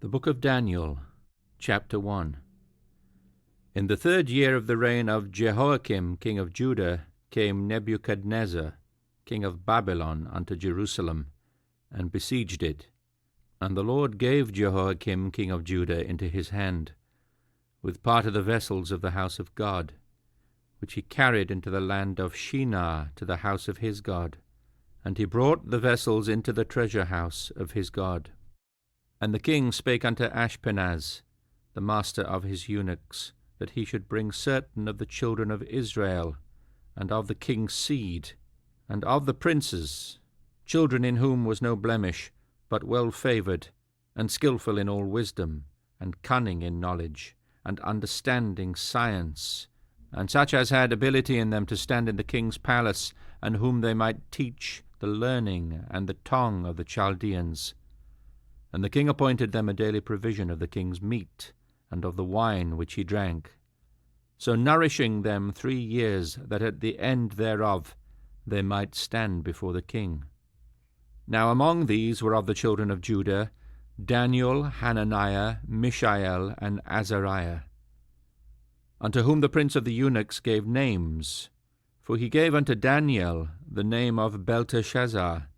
The Book of Daniel, Chapter 1. In the 3rd year of the reign of Jehoiakim king of Judah came Nebuchadnezzar king of Babylon unto Jerusalem, and besieged it. And the Lord gave Jehoiakim king of Judah into his hand, with part of the vessels of the house of God, which he carried into the land of Shinar to the house of his God. And he brought the vessels into the treasure house of his God. And the king spake unto Ashpenaz, the master of his eunuchs, that he should bring certain of the children of Israel, and of the king's seed, and of the princes, children in whom was no blemish, but well favoured, and skilful in all wisdom, and cunning in knowledge, and understanding science, and such as had ability in them to stand in the king's palace, and whom they might teach the learning and the tongue of the Chaldeans. And the king appointed them a daily provision of the king's meat, and of the wine which he drank, so nourishing them 3 years, that at the end thereof they might stand before the king. Now among these were of the children of Judah Daniel, Hananiah, Mishael, and Azariah, unto whom the prince of the eunuchs gave names. For he gave unto Daniel the name of Belteshazzar,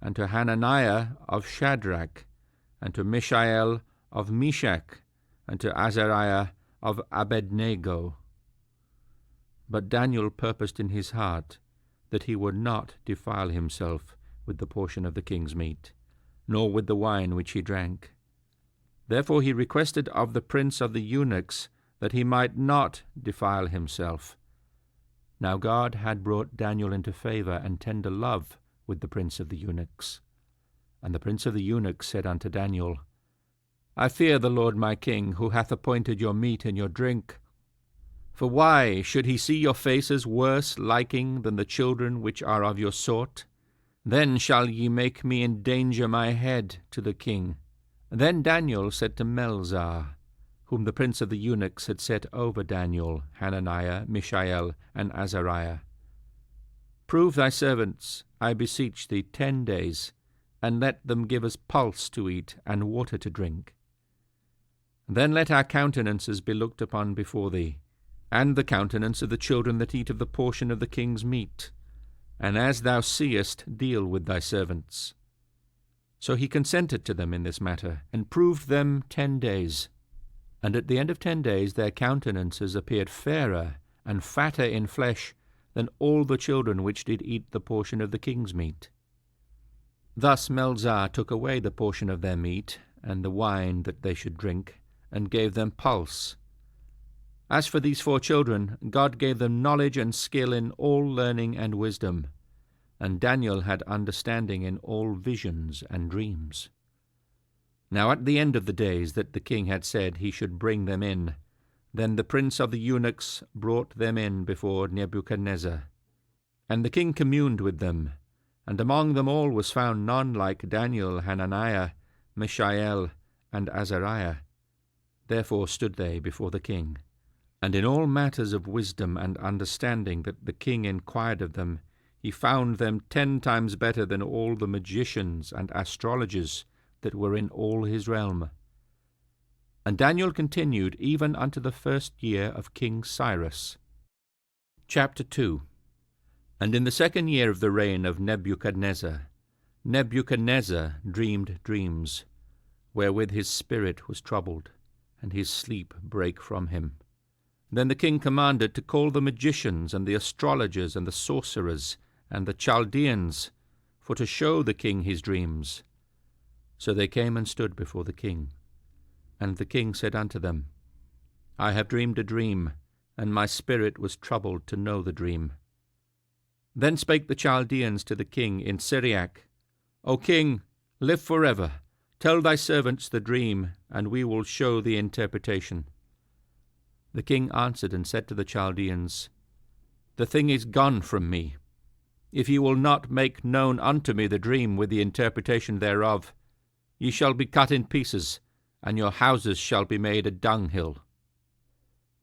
and to Hananiah of Shadrach, and to Mishael of Meshach, and to Azariah of Abednego. But Daniel purposed in his heart that he would not defile himself with the portion of the king's meat, nor with the wine which he drank. Therefore he requested of the prince of the eunuchs that he might not defile himself. Now God had brought Daniel into favour and tender love with the prince of the eunuchs. And the prince of the eunuchs said unto Daniel, I fear the Lord my king, who hath appointed your meat and your drink. For why should he see your faces worse liking than the children which are of your sort? Then shall ye make me endanger my head to the king. Then Daniel said to Melzar, whom the prince of the eunuchs had set over Daniel, Hananiah, Mishael, and Azariah, Prove thy servants, I beseech thee, 10 days, and let them give us pulse to eat and water to drink. Then let our countenances be looked upon before thee, and the countenance of the children that eat of the portion of the king's meat, and as thou seest, deal with thy servants. So he consented to them in this matter, and proved them 10 days. And at the end of 10 days their countenances appeared fairer and fatter in flesh than all the children which did eat the portion of the king's meat. Thus Melzar took away the portion of their meat, and the wine that they should drink, and gave them pulse. As for these 4 children, God gave them knowledge and skill in all learning and wisdom, and Daniel had understanding in all visions and dreams. Now at the end of the days that the king had said he should bring them in, then the prince of the eunuchs brought them in before Nebuchadnezzar. And the king communed with them, and among them all was found none like Daniel, Hananiah, Mishael, and Azariah. Therefore stood they before the king. And in all matters of wisdom and understanding that the king inquired of them, he found them 10 times better than all the magicians and astrologers that were in all his realm. And Daniel continued even unto the 1st year of King Cyrus. Chapter 2. And in the 2nd year of the reign of Nebuchadnezzar, Nebuchadnezzar dreamed dreams, wherewith his spirit was troubled, and his sleep brake from him. Then the king commanded to call the magicians and the astrologers and the sorcerers and the Chaldeans, for to show the king his dreams. So they came and stood before the king. And the king said unto them, I have dreamed a dream, and my spirit was troubled to know the dream. Then spake the Chaldeans to the king in Syriac, O king, live forever. Tell thy servants the dream, and we will show the interpretation. The king answered and said to the Chaldeans, The thing is gone from me. If ye will not make known unto me the dream with the interpretation thereof, ye shall be cut in pieces, and your houses shall be made a dunghill.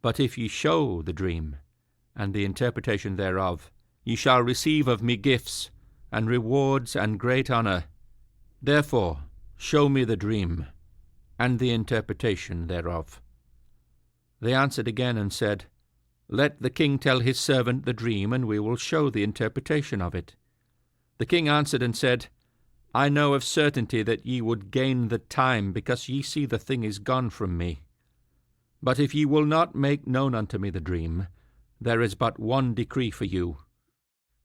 But if ye show the dream, and the interpretation thereof, ye shall receive of me gifts, and rewards, and great honour. Therefore show me the dream. and the interpretation thereof. They answered again and said, Let the king tell his servant the dream, and we will show the interpretation of it. The king answered and said, I know of certainty that ye would gain the time, because ye see the thing is gone from me. But if ye will not make known unto me the dream, there is but one decree for you.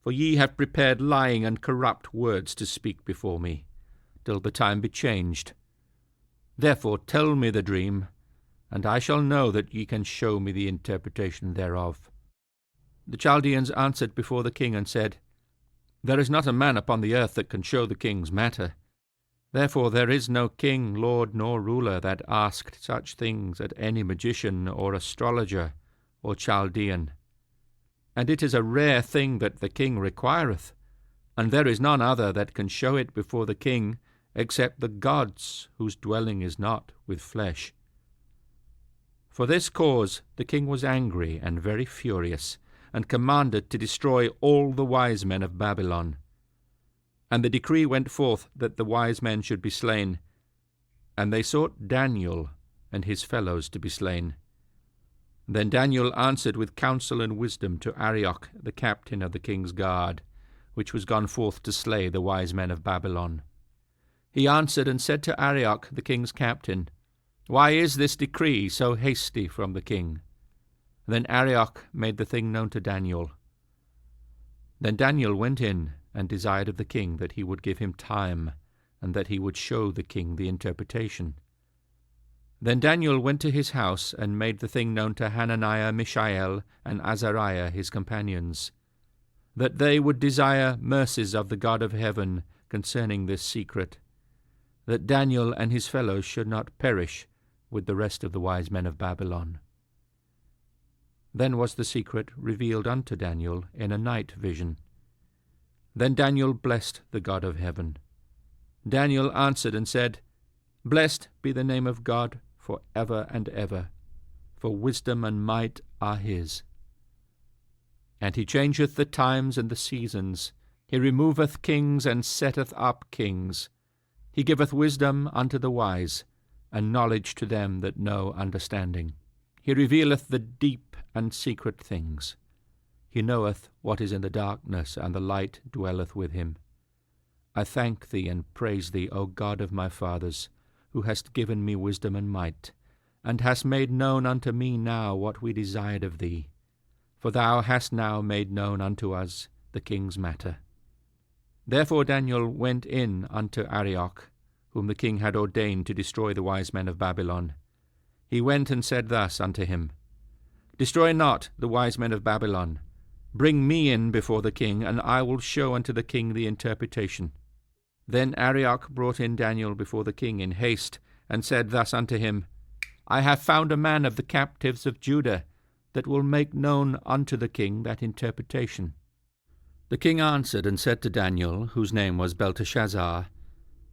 For ye have prepared lying and corrupt words to speak before me, till the time be changed. Therefore tell me the dream, and I shall know that ye can show me the interpretation thereof. The Chaldeans answered before the king and said, There is not a man upon the earth that can show the king's matter. Therefore there is no king, lord, nor ruler that asked such things at any magician or astrologer or Chaldean. And it is a rare thing that the king requireth, and there is none other that can show it before the king, except the gods, whose dwelling is not with flesh. For this cause the king was angry and very furious, and commanded to destroy all the wise men of Babylon. And the decree went forth that the wise men should be slain, and they sought Daniel and his fellows to be slain. Then Daniel answered with counsel and wisdom to Arioch, the captain of the king's guard, which was gone forth to slay the wise men of Babylon. He answered and said to Arioch, the king's captain, Why is this decree so hasty from the king? Then Arioch made the thing known to Daniel. Then Daniel went in and desired of the king that he would give him time, and that he would show the king the interpretation. Then Daniel went to his house and made the thing known to Hananiah, Mishael, and Azariah his companions, that they would desire mercies of the God of heaven concerning this secret, that Daniel and his fellows should not perish with the rest of the wise men of Babylon. Then was the secret revealed unto Daniel in a night vision. Then Daniel blessed the God of heaven. Daniel answered and said, Blessed be the name of God for ever and ever, for wisdom and might are his. And he changeth the times and the seasons. He removeth kings and setteth up kings. He giveth wisdom unto the wise, and knowledge to them that know understanding. He revealeth the deep and secret things. He knoweth what is in the darkness, and the light dwelleth with him. I thank thee and praise thee, O God of my fathers, who hast given me wisdom and might, and hast made known unto me now what we desired of thee. For thou hast now made known unto us the king's matter. Therefore Daniel went in unto Arioch, whom the king had ordained to destroy the wise men of Babylon. He went and said thus unto him, Destroy not the wise men of Babylon. Bring me in before the king, and I will show unto the king the interpretation. Then Arioch brought in Daniel before the king in haste, and said thus unto him, I have found a man of the captives of Judah, that will make known unto the king that interpretation. The king answered and said to Daniel, whose name was Belteshazzar,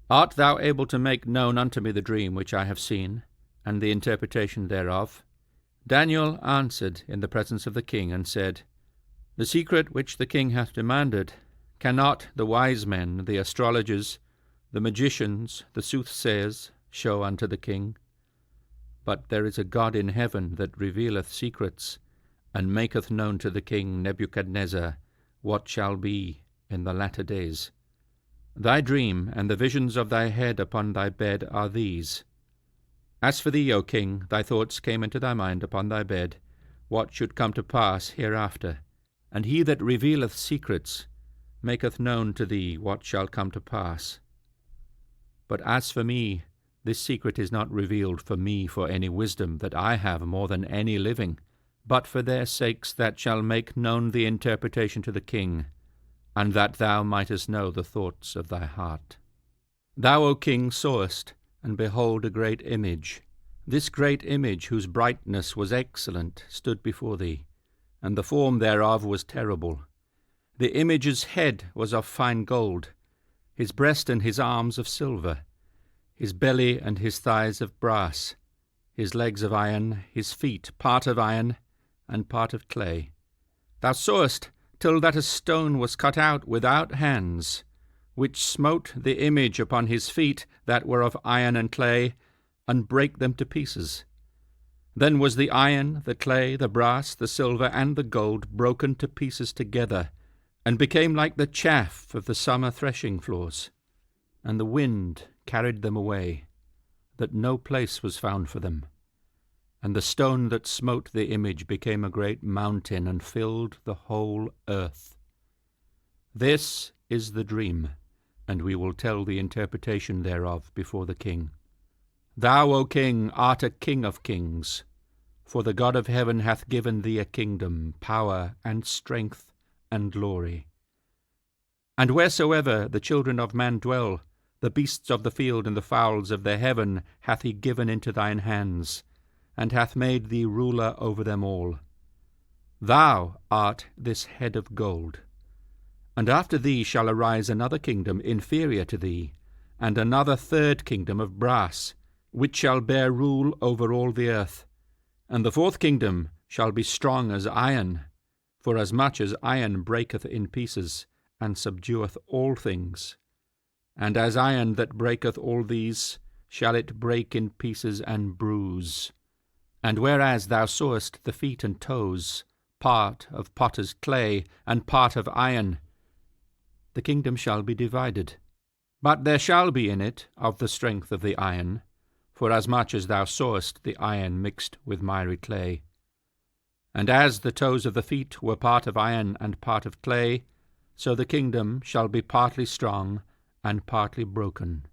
Art thou able to make known unto me the dream which I have seen, and the interpretation thereof? Daniel answered in the presence of the king, and said, The secret which the king hath demanded cannot the wise men, the astrologers, the magicians, the soothsayers, show unto the king. But there is a God in heaven that revealeth secrets, and maketh known to the king Nebuchadnezzar what shall be in the latter days. Thy dream and the visions of thy head upon thy bed are these. As for thee, O king, thy thoughts came into thy mind upon thy bed, what should come to pass hereafter. And he that revealeth secrets maketh known to thee what shall come to pass. But as for me, this secret is not revealed for me for any wisdom that I have more than any living, but for their sakes that shall make known the interpretation to the king, and that thou mightest know the thoughts of thy heart. Thou, O king, sawest, and behold a great image. This great image, whose brightness was excellent, stood before thee, and the form thereof was terrible. The image's head was of fine gold, his breast and his arms of silver, his belly and his thighs of brass, his legs of iron, his feet part of iron and part of clay. Thou sawest till that a stone was cut out without hands, which smote the image upon his feet that were of iron and clay, and brake them to pieces. Then was the iron, the clay, the brass, the silver, and the gold broken to pieces together, and became like the chaff of the summer threshing floors. And the wind carried them away, that no place was found for them. And the stone that smote the image became a great mountain, and filled the whole earth. This is the dream, and we will tell the interpretation thereof before the king. Thou, O king, art a king of kings, for the God of heaven hath given thee a kingdom, power, and strength, and glory. And wheresoever the children of man dwell, the beasts of the field and the fowls of the heaven hath he given into thine hands, and hath made thee ruler over them all. Thou art this head of gold. And after thee shall arise another kingdom inferior to thee, and another third kingdom of brass, which shall bear rule over all the earth. And the fourth kingdom shall be strong as iron, forasmuch as iron breaketh in pieces, and subdueth all things. And as iron that breaketh all these, shall it break in pieces and bruise. And whereas thou sawest the feet and toes, part of potter's clay, and part of iron, the kingdom shall be divided. But there shall be in it of the strength of the iron, forasmuch as thou sawest the iron mixed with miry clay. And as the toes of the feet were part of iron and part of clay, so the kingdom shall be partly strong and partly broken.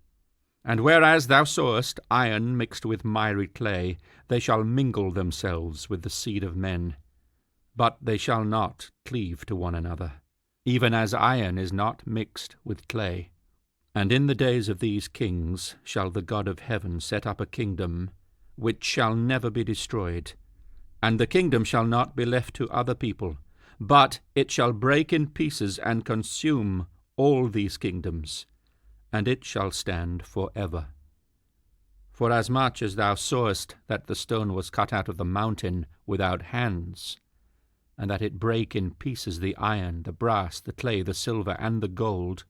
And whereas thou sawest iron mixed with miry clay, they shall mingle themselves with the seed of men, but they shall not cleave to one another, even as iron is not mixed with clay. And in the days of these kings shall the God of heaven set up a kingdom which shall never be destroyed, and the kingdom shall not be left to other people, but it shall break in pieces and consume all these kingdoms, and it shall stand for ever. Forasmuch as thou sawest that the stone was cut out of the mountain without hands, and that it brake in pieces the iron, the brass, the clay, the silver, and the gold,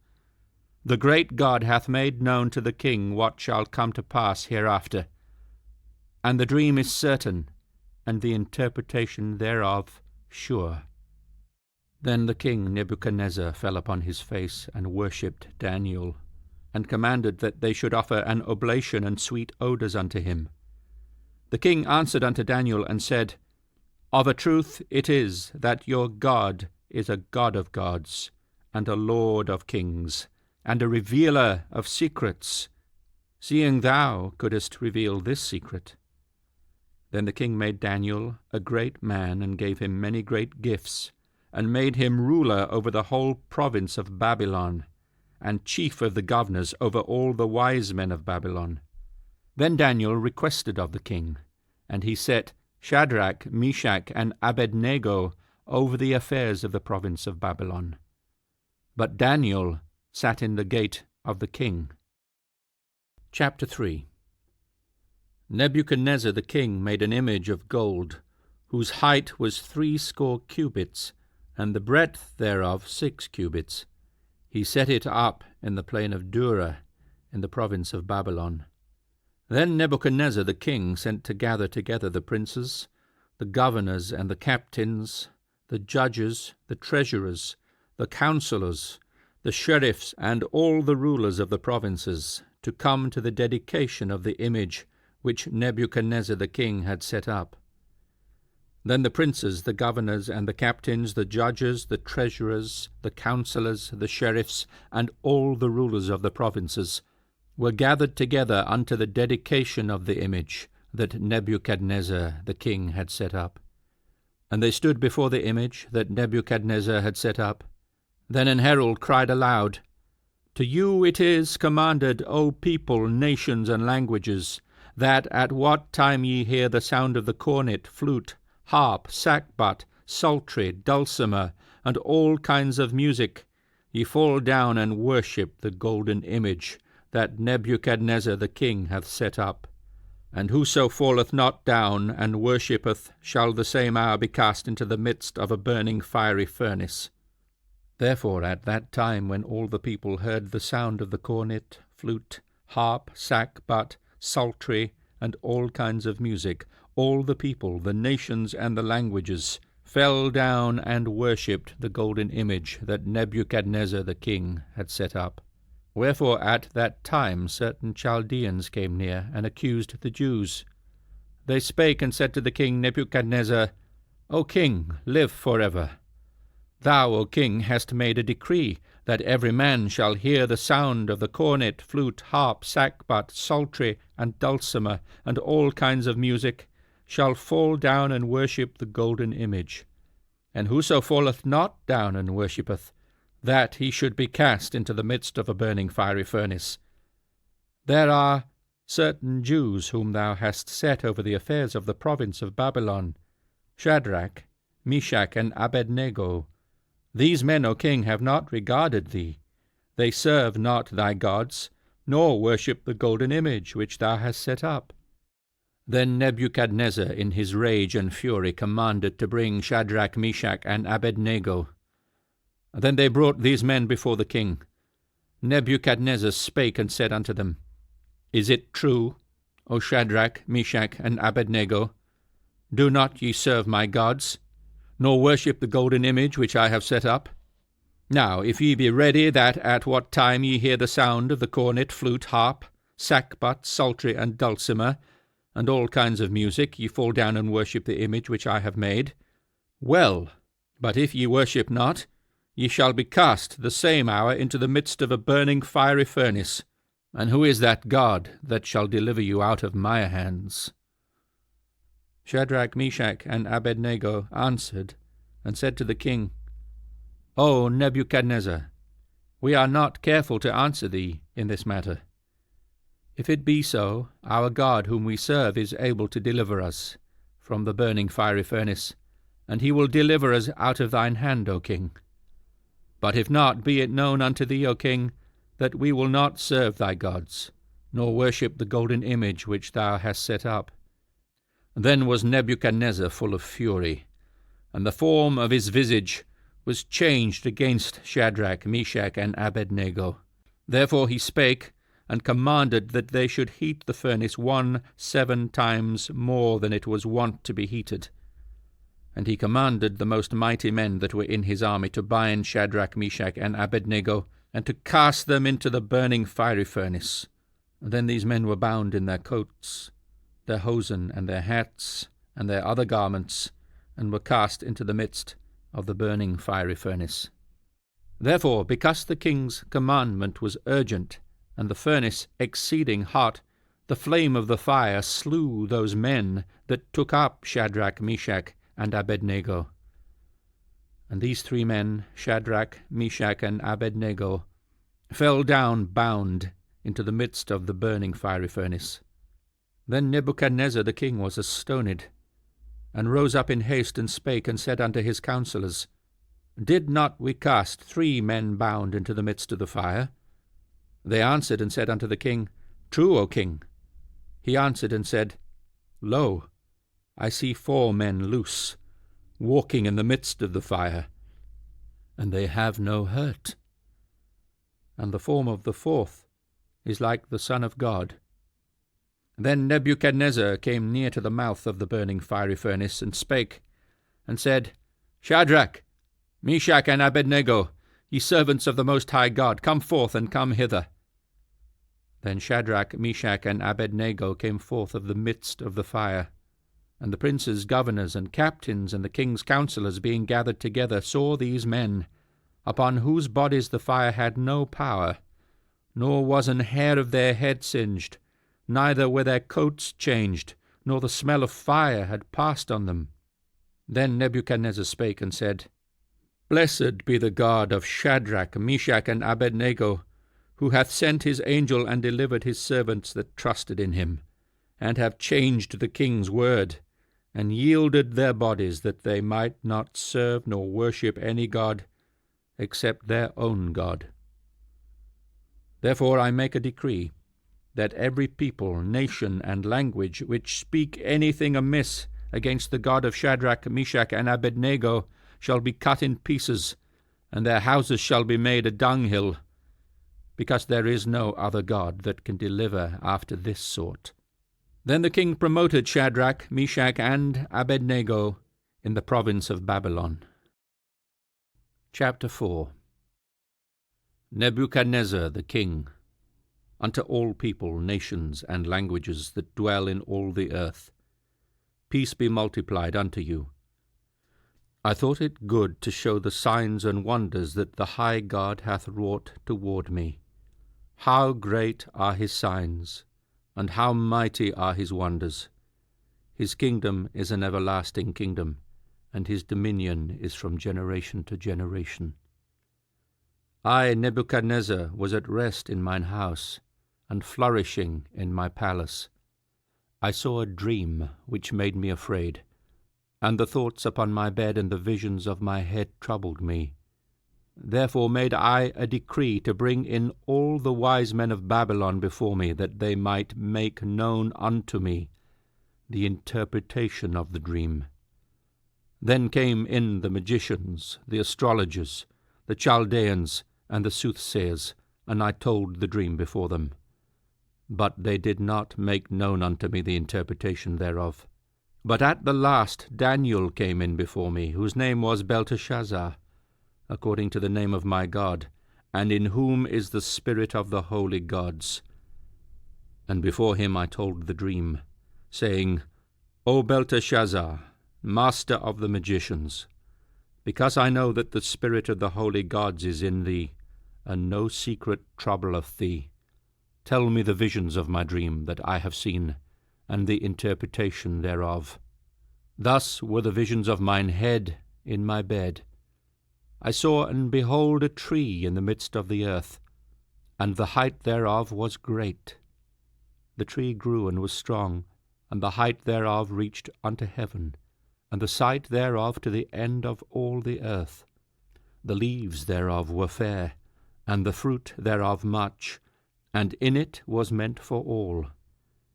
the great God hath made known to the king what shall come to pass hereafter. And the dream is certain, and the interpretation thereof sure. Then the king Nebuchadnezzar fell upon his face, and worshipped Daniel, and commanded that they should offer an oblation and sweet odours unto him. The king answered unto Daniel, and said, Of a truth it is that your God is a God of gods, and a Lord of kings, and a revealer of secrets, seeing thou couldest reveal this secret. Then the king made Daniel a great man, and gave him many great gifts, and made him ruler over the whole province of Babylon, and chief of the governors over all the wise men of Babylon. Then Daniel requested of the king, and he set Shadrach, Meshach, and Abednego over the affairs of the province of Babylon. But Daniel sat in the gate of the king. Chapter 3. Nebuchadnezzar the king made an image of gold, whose height was 60 cubits, and the breadth thereof 6 cubits. He set it up in the plain of Dura, in the province of Babylon. Then Nebuchadnezzar the king sent to gather together the princes, the governors, and the captains, the judges, the treasurers, the counselors, the sheriffs, and all the rulers of the provinces, to come to the dedication of the image which Nebuchadnezzar the king had set up. Then the princes, the governors, and the captains, the judges, the treasurers, the counselors, the sheriffs, and all the rulers of the provinces were gathered together unto the dedication of the image that Nebuchadnezzar the king had set up. And they stood before the image that Nebuchadnezzar had set up. Then an herald cried aloud, To you it is commanded, O people, nations, and languages, that at what time ye hear the sound of the cornet, flute, harp, sackbut, psaltery, dulcimer, and all kinds of music, ye fall down and worship the golden image that Nebuchadnezzar the king hath set up. And whoso falleth not down and worshippeth shall the same hour be cast into the midst of a burning fiery furnace. Therefore at that time, when all the people heard the sound of the cornet, flute, harp, sackbut, psaltery, and all kinds of music, all the people, the nations, and the languages, fell down and worshipped the golden image that Nebuchadnezzar the king had set up. Wherefore at that time certain Chaldeans came near, and accused the Jews. They spake and said to the king Nebuchadnezzar, O king, live forever. Thou, O king, hast made a decree, that every man shall hear the sound of the cornet, flute, harp, sackbut, psaltery, and dulcimer, and all kinds of music, shall fall down and worship the golden image. And whoso falleth not down and worshippeth, that he should be cast into the midst of a burning fiery furnace. There are certain Jews whom thou hast set over the affairs of the province of Babylon, Shadrach, Meshach, and Abednego. These men, O king, have not regarded thee. They serve not thy gods, nor worship the golden image which thou hast set up. Then Nebuchadnezzar in his rage and fury commanded to bring Shadrach, Meshach, and Abednego. Then they brought these men before the king. Nebuchadnezzar spake and said unto them, Is it true, O Shadrach, Meshach, and Abednego? Do not ye serve my gods, nor worship the golden image which I have set up? Now, if ye be ready that at what time ye hear the sound of the cornet, flute, harp, sackbut, psaltery, and dulcimer, and all kinds of music, ye fall down and worship the image which I have made, well, but if ye worship not, ye shall be cast the same hour into the midst of a burning fiery furnace. And who is that God that shall deliver you out of my hands? Shadrach, Meshach, and Abednego answered, and said to the king, O Nebuchadnezzar, we are not careful to answer thee in this matter. If it be so, our God whom we serve is able to deliver us from the burning fiery furnace, and he will deliver us out of thine hand, O king. But if not, be it known unto thee, O king, that we will not serve thy gods, nor worship the golden image which thou hast set up. Then was Nebuchadnezzar full of fury, and the form of his visage was changed against Shadrach, Meshach, and Abednego. Therefore he spake, and commanded that they should heat the furnace 7 times more than it was wont to be heated. And he commanded the most mighty men that were in his army to bind Shadrach, Meshach, and Abednego, and to cast them into the burning fiery furnace. And then these men were bound in their coats, their hosen, and their hats, and their other garments, and were cast into the midst of the burning fiery furnace. Therefore, because the king's commandment was urgent, and the furnace exceeding hot, the flame of the fire slew those men that took up Shadrach, Meshach, and Abednego. And these 3 men, Shadrach, Meshach, and Abednego, fell down bound into the midst of the burning fiery furnace. Then Nebuchadnezzar the king was astonished, and rose up in haste, and spake, and said unto his counselors, Did not we cast 3 men bound into the midst of the fire? They answered and said unto the king, True, O king. He answered and said, Lo, I see 4 men loose, walking in the midst of the fire, and they have no hurt. And the form of the 4th is like the Son of God. Then Nebuchadnezzar came near to the mouth of the burning fiery furnace, and spake, and said, Shadrach, Meshach, and Abednego, ye servants of the Most High God, come forth, and come hither. Then Shadrach, Meshach, and Abednego came forth of the midst of the fire. And the princes, governors, and captains, and the king's counselors, being gathered together, saw these men, upon whose bodies the fire had no power, nor was an hair of their head singed, neither were their coats changed, nor the smell of fire had passed on them. Then Nebuchadnezzar spake and said, Blessed be the God of Shadrach, Meshach, and Abednego, who hath sent his angel and delivered his servants that trusted in him, and have changed the king's word, and yielded their bodies, that they might not serve nor worship any god except their own God. Therefore I make a decree, that every people, nation, and language which speak anything amiss against the God of Shadrach, Meshach, and Abednego shall be cut in pieces, and their houses shall be made a dunghill, because there is no other God that can deliver after this sort. Then the king promoted Shadrach, Meshach, and Abednego in the province of Babylon. Chapter 4. Nebuchadnezzar the king, unto all people, nations, and languages that dwell in all the earth, peace be multiplied unto you. I thought it good to show the signs and wonders that the high God hath wrought toward me. How great are his signs, and how mighty are his wonders! His kingdom is an everlasting kingdom, and his dominion is from generation to generation. I, Nebuchadnezzar, was at rest in mine house, and flourishing in my palace. I saw a dream which made me afraid, and the thoughts upon my bed and the visions of my head troubled me. Therefore made I a decree to bring in all the wise men of Babylon before me, that they might make known unto me the interpretation of the dream. Then came in the magicians, the astrologers, the Chaldeans, and the soothsayers, and I told the dream before them. But they did not make known unto me the interpretation thereof. But at the last Daniel came in before me, whose name was Belteshazzar, according to the name of my God, and in whom is the spirit of the holy gods. And before him I told the dream, saying, O Belteshazzar, master of the magicians, because I know that the spirit of the holy gods is in thee, and no secret troubleth thee, tell me the visions of my dream that I have seen, and the interpretation thereof. Thus were the visions of mine head in my bed. I saw and behold a tree in the midst of the earth, and the height thereof was great. The tree grew and was strong, and the height thereof reached unto heaven, and the sight thereof to the end of all the earth. The leaves thereof were fair, and the fruit thereof much, and in it was meant for all.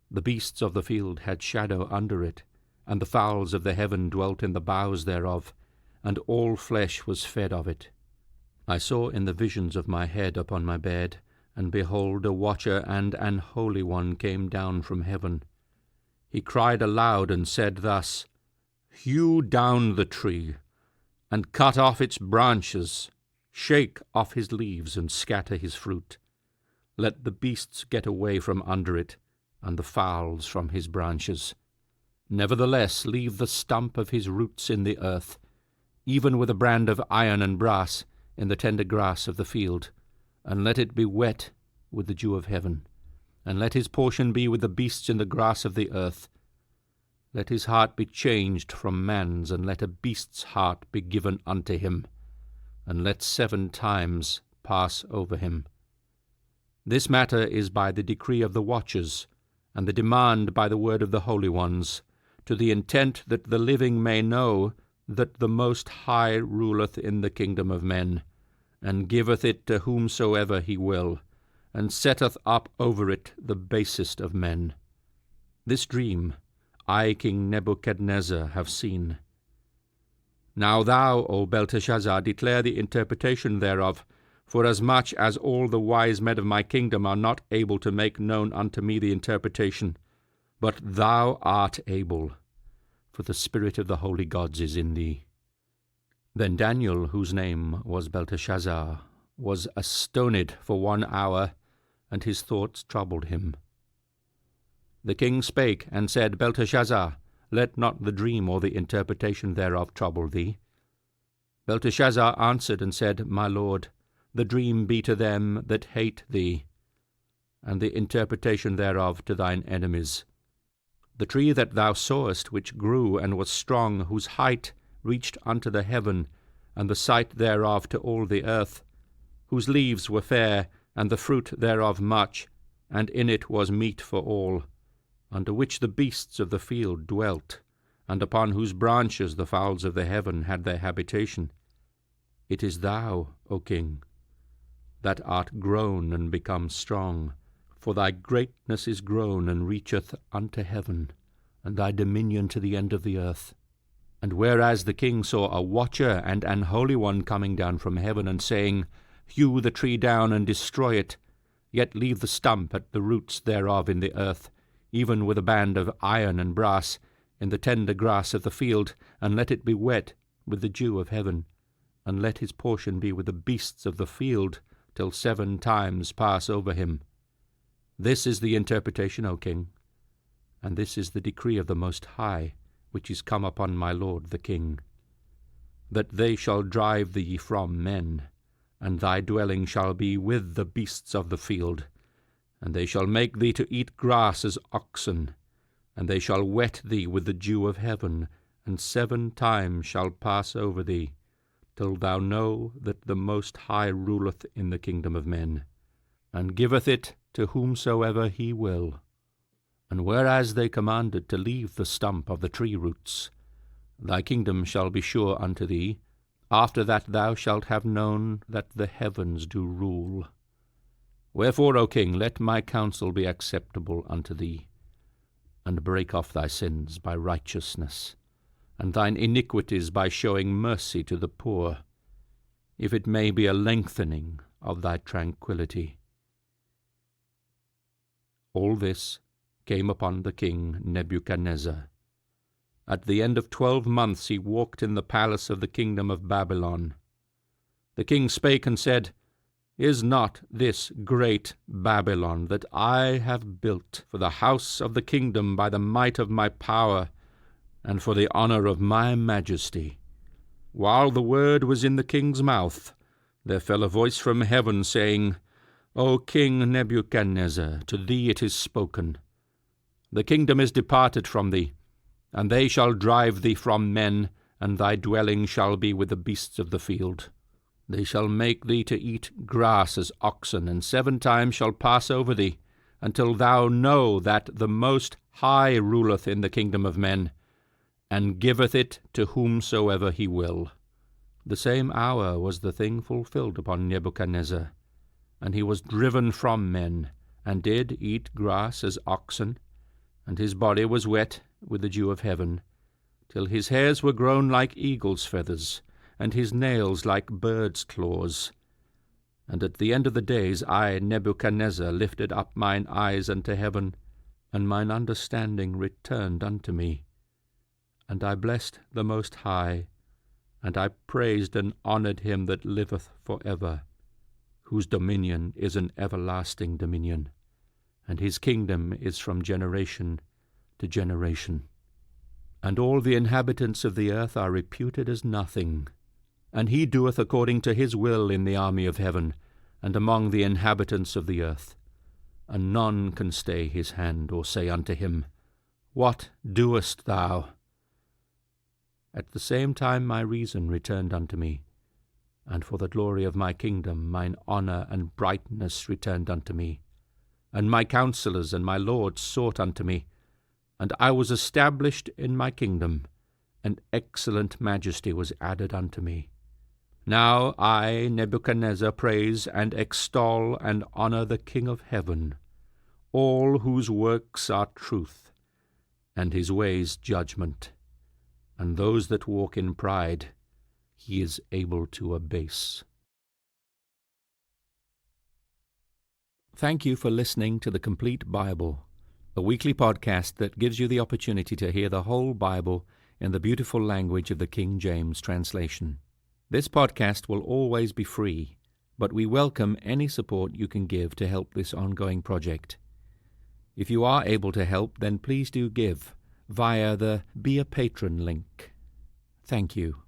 The beasts of the field had shadow under it, and the fowls of the heaven dwelt in the boughs thereof, and all flesh was fed of it. I saw in the visions of my head upon my bed, and behold, a watcher and an holy one came down from heaven. He cried aloud and said thus, Hew down the tree, and cut off its branches, shake off his leaves, and scatter his fruit. Let the beasts get away from under it, and the fowls from his branches. Nevertheless leave the stump of his roots in the earth, even with a brand of iron and brass in the tender grass of the field, and let it be wet with the dew of heaven, and let his portion be with the beasts in the grass of the earth. Let his heart be changed from man's, and let a beast's heart be given unto him, and let 7 times pass over him. This matter is by the decree of the watchers, and the demand by the word of the holy ones, to the intent that the living may know that the Most High ruleth in the kingdom of men, and giveth it to whomsoever he will, and setteth up over it the basest of men. This dream I, King Nebuchadnezzar, have seen. Now thou, O Belteshazzar, declare the interpretation thereof, forasmuch as all the wise men of my kingdom are not able to make known unto me the interpretation, but thou art able, for the spirit of the holy gods is in thee. Then Daniel, whose name was Belteshazzar, was astoned for 1 hour, and his thoughts troubled him. The king spake and said, Belteshazzar, let not the dream or the interpretation thereof trouble thee. Belteshazzar answered and said, My lord, the dream be to them that hate thee, and the interpretation thereof to thine enemies. The tree that thou sawest, which grew and was strong, whose height reached unto the heaven, and the sight thereof to all the earth, whose leaves were fair, and the fruit thereof much, and in it was meat for all, under which the beasts of the field dwelt, and upon whose branches the fowls of the heaven had their habitation. It is thou, O king, that art grown and become strong, for thy greatness is grown and reacheth unto heaven, and thy dominion to the end of the earth. And whereas the king saw a watcher and an holy one coming down from heaven, and saying, Hew the tree down and destroy it, yet leave the stump at the roots thereof in the earth, even with a band of iron and brass, in the tender grass of the field, and let it be wet with the dew of heaven, and let his portion be with the beasts of the field, till 7 times pass over him. This is the interpretation, O king, and this is the decree of the Most High, which is come upon my lord the king, that they shall drive thee from men, and thy dwelling shall be with the beasts of the field, and they shall make thee to eat grass as oxen, and they shall wet thee with the dew of heaven, and 7 times shall pass over thee, till thou know that the Most High ruleth in the kingdom of men, and giveth it to whomsoever he will. And whereas they commanded to leave the stump of the tree roots, thy kingdom shall be sure unto thee, after that thou shalt have known that the heavens do rule. Wherefore, O king, let my counsel be acceptable unto thee, and break off thy sins by righteousness, and thine iniquities by showing mercy to the poor, if it may be a lengthening of thy tranquillity. All this came upon the king Nebuchadnezzar. At the end of 12 months he walked in the palace of the kingdom of Babylon. The king spake and said, Is not this great Babylon that I have built for the house of the kingdom by the might of my power, and for the honour of my majesty? While the word was in the king's mouth, there fell a voice from heaven, saying, O King Nebuchadnezzar, to thee it is spoken. The kingdom is departed from thee, and they shall drive thee from men, and thy dwelling shall be with the beasts of the field. They shall make thee to eat grass as oxen, and 7 times shall pass over thee, until thou know that the Most High ruleth in the kingdom of men, and giveth it to whomsoever he will. The same hour was the thing fulfilled upon Nebuchadnezzar, and he was driven from men, and did eat grass as oxen, and his body was wet with the dew of heaven, till his hairs were grown like eagle's feathers, and his nails like birds' claws. And at the end of the days I, Nebuchadnezzar, lifted up mine eyes unto heaven, and mine understanding returned unto me. And I blessed the Most High, and I praised and honoured him that liveth for ever, whose dominion is an everlasting dominion, and his kingdom is from generation to generation. And all the inhabitants of the earth are reputed as nothing, and he doeth according to his will in the army of heaven, and among the inhabitants of the earth. And none can stay his hand, or say unto him, What doest thou? At the same time my reason returned unto me, and for the glory of my kingdom mine honour and brightness returned unto me. And my counsellors and my lords sought unto me, and I was established in my kingdom, and excellent majesty was added unto me. Now I, Nebuchadnezzar, praise and extol and honour the King of heaven, all whose works are truth, and his ways judgment, and those that walk in pride he is able to abase. Thank you for listening to The Complete Bible, a weekly podcast that gives you the opportunity to hear the whole Bible in the beautiful language of the King James translation. This podcast will always be free, but we welcome any support you can give to help this ongoing project. If you are able to help, then please do give via the Be a Patron link. Thank you.